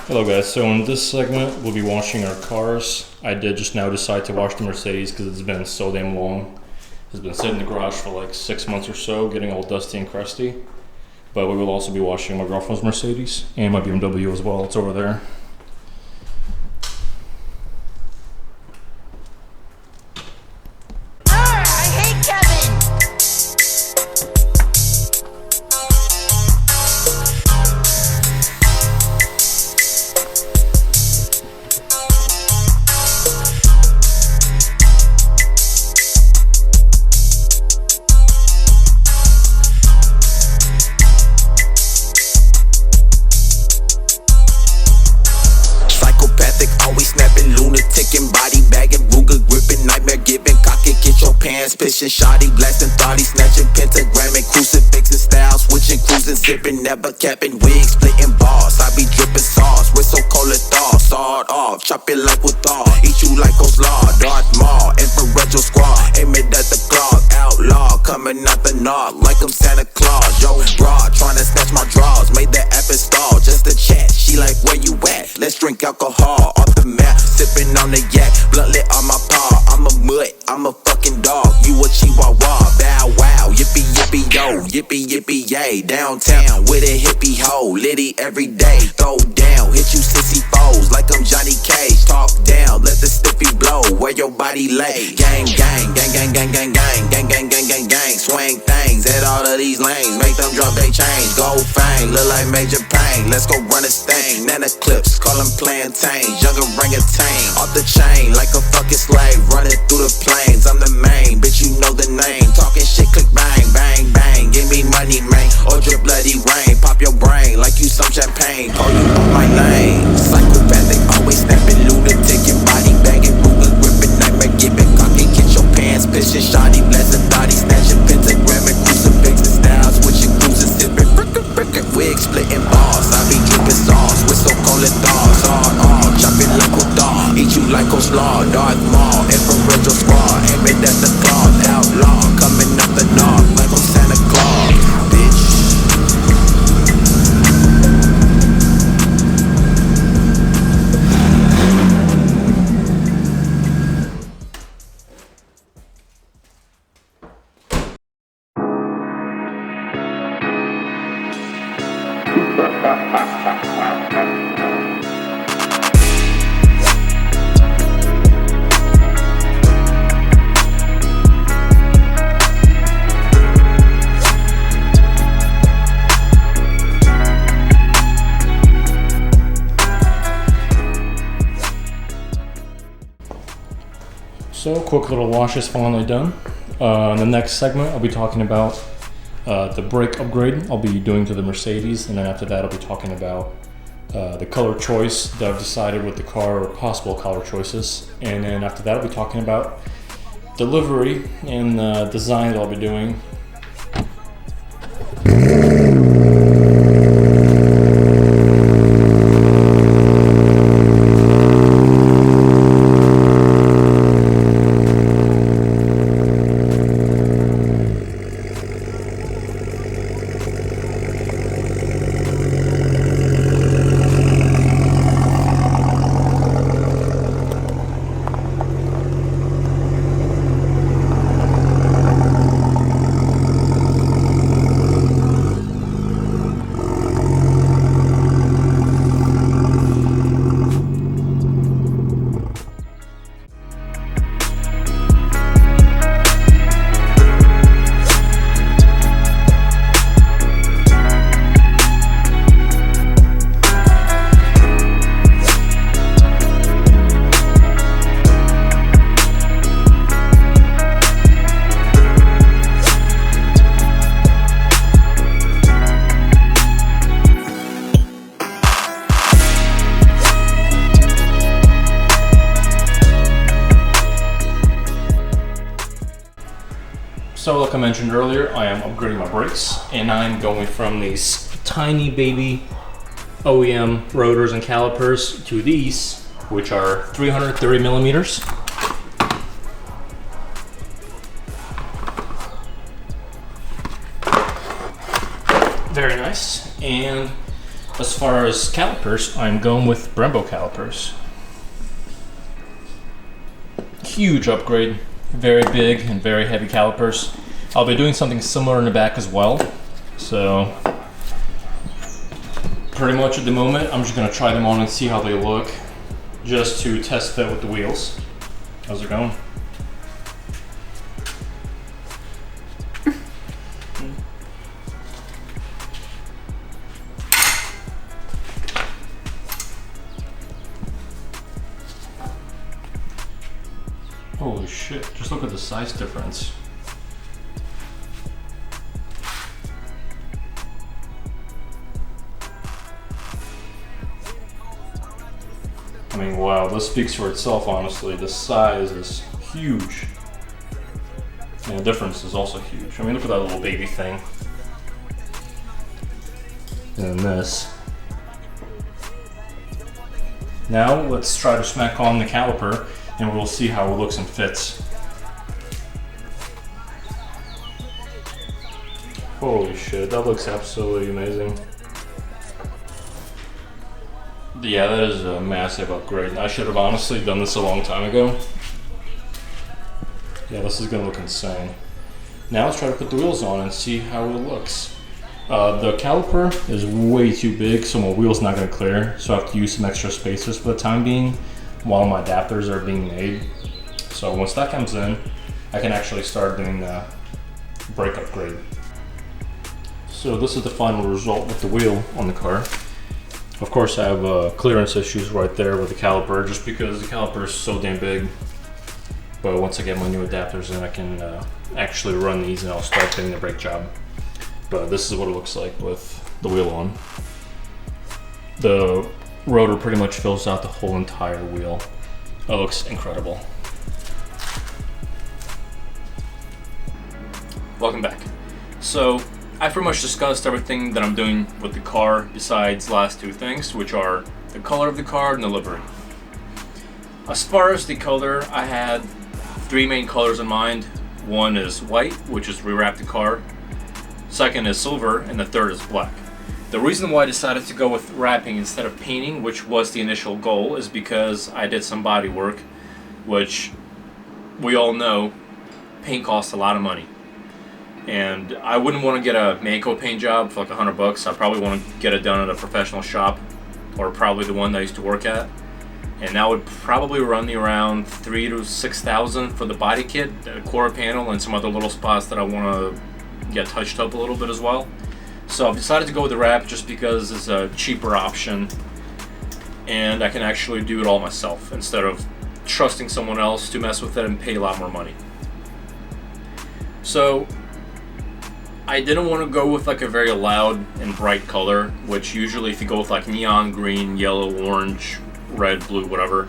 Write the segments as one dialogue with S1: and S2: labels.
S1: Hello guys, so in this segment we'll be washing our cars. I did just now decide to wash the Mercedes because it's been so damn long. It's been sitting in the garage for like 6 months or so, getting all dusty and crusty. But we will also be washing my girlfriend's Mercedes and my BMW as well, it's over there.
S2: Pissing, shoddy, blasting, thotty, snatching, pentagramming, crucifixing, style, switching, cruising, sipping, never capping, wigs, splitting balls. I be dripping sauce, with so cold it thaw, sawed off, chop it like with thaw, eat you like Coleslaw, Darth Maul, infrared your squad, aim it at the clock, outlaw, coming out the knob, like I'm Santa Claus, yo, broad, trying to snatch my drawers, made the app install, just a chat, she like, where you at? Let's drink alcohol, off the map, sipping on the yak, blunt lit on my paw, I'm a mutt, I'm a fucking dog, you a chihuahua, bow wow, yippee yippee yo, yippee yippee yay, downtown with a hippie hoe, litty every day, throw down, hit you sissy foes, like I'm Johnny Cage, talk down, let the stiffy blow, where your body lay, gang gang, gang gang gang gang gang, gang gang gang gang gang, swing things at all of these lanes, make them drop they change, gold fang, look like major pain, let's go run this thing, nana clips, call them plantains, young orangutan, off the chain, like a fucking slave, running through the plains, I'm the main, bitch you know the name, talking shit, click bang, bang, bang, give me money, man, or drip bloody rain, pop your brain, like you some champagne, call you on my name, psychopathic, always snapping, lunatic, your body bagging, Ruger, gripping, nightmare, giving, cocky, get your pants, pissing, shoddy, blasting, thotty, snatching, pentagramming, crucifixing, style, switching, cruising, sipping, frickin', wig, splitting balls, I be dripping sauce, with so cold it thaws, hard on, chopping like a dog, eat you like Coleslaw, Darth Maul, infrared your squad, aim it at the cloth, outlaw, coming out the north, like I'm Santa Claus, bitch.
S1: So, quick little wash is finally done. In the next segment, I'll be talking about the brake upgrade I'll be doing to the Mercedes, and then after that, I'll be talking about the color choice that I've decided with the car, or possible color choices. And then after that, I'll be talking about the livery and the design that I'll be doing. So like I mentioned earlier, I am upgrading my brakes, and I'm going from these tiny baby OEM rotors and calipers to these, which are 330 millimeters. Very nice. And As far as calipers, I'm going with Brembo calipers. Huge upgrade, very big and very heavy calipers. I'll be doing something similar in the back as well. So pretty much at the moment, I'm just gonna try them on and see how they look, just to test fit with the wheels. How's it going? Holy shit, just look at the size difference. I mean, wow, this speaks for itself, honestly. The size is huge. And the difference is also huge. I mean, look at that little baby thing. And this. Now, let's try to smack on the caliper, and we'll see how it looks and fits. Holy shit, that looks absolutely amazing. Yeah, that is a massive upgrade. I should have honestly done this a long time ago. Yeah, this is gonna look insane. Now let's try to put the wheels on and see how it looks. The caliper is way too big, so my wheel's not gonna clear, so I have to use some extra spacers for the time being while my adapters are being made. So once that comes in, I can actually start doing the brake upgrade. So this is the final result with the wheel on the car. Of course, I have clearance issues right there with the caliper, just because the caliper is so damn big. But once I get my new adapters in, I can actually run these and I'll start doing the brake job. But this is what it looks like with the wheel on. The rotor pretty much fills out the whole entire wheel. It looks incredible. Welcome back. So I pretty much discussed everything that I'm doing with the car besides the last two things, which are the color of the car and the livery. As far as the color, I had three main colors in mind. One is white, which is rewrap the car. Second is silver, and the third is black. The reason why I decided to go with wrapping instead of painting, which was the initial goal, is because I did some body work, which we all know paint costs a lot of money. And I wouldn't want to get a Mako paint job for like $100. I probably want to get it done at a professional shop, or probably the one that I used to work at. And that would probably run me around $3,000 to $6,000 for the body kit, the quarter panel, and some other little spots that I want to get touched up a little bit as well. So I've decided to go with the wrap just because it's a cheaper option, and I can actually do it all myself instead of trusting someone else to mess with it and pay a lot more money. So I didn't want to go with like a very loud and bright color, which usually if you go with like neon green, yellow, orange, red, blue, whatever,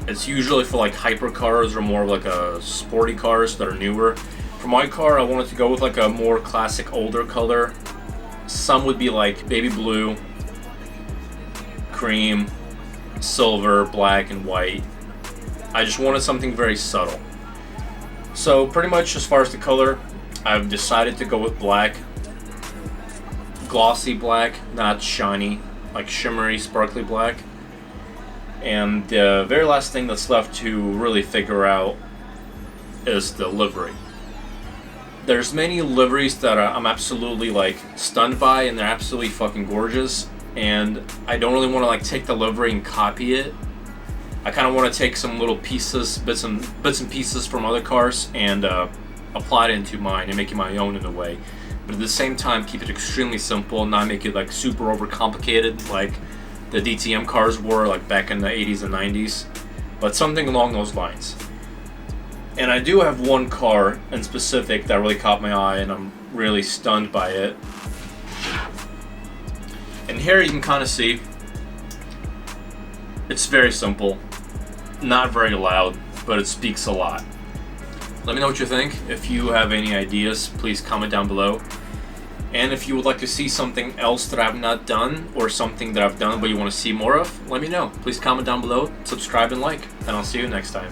S1: it's usually for like hyper cars or more like a sporty cars that are newer. For my car, I wanted to go with like a more classic older color. Some would be like baby blue, cream, silver, black, and white. I just wanted something very subtle. So pretty much as far as the color, I've decided to go with black. Glossy black, not shiny, like shimmery, sparkly black. And the very last thing that's left to really figure out is the livery. There's many liveries that I'm absolutely like stunned by, and they're absolutely fucking gorgeous. And I don't really want to like take the livery and copy it. I kind of want to take some little pieces, bits and pieces from other cars and apply it into mine and make it my own in a way. But at the same time, keep it extremely simple, not make it like super overcomplicated like the DTM cars were like back in the 80s and 90s. But something along those lines. And I do have one car in specific that really caught my eye, and I'm really stunned by it. And here you can kind of see, it's very simple, not very loud, but it speaks a lot. Let me know what you think. If you have any ideas, please comment down below. And if you would like to see something else that I've not done, or something that I've done but you want to see more of, let me know. Please comment down below, subscribe and like, and I'll see you next time.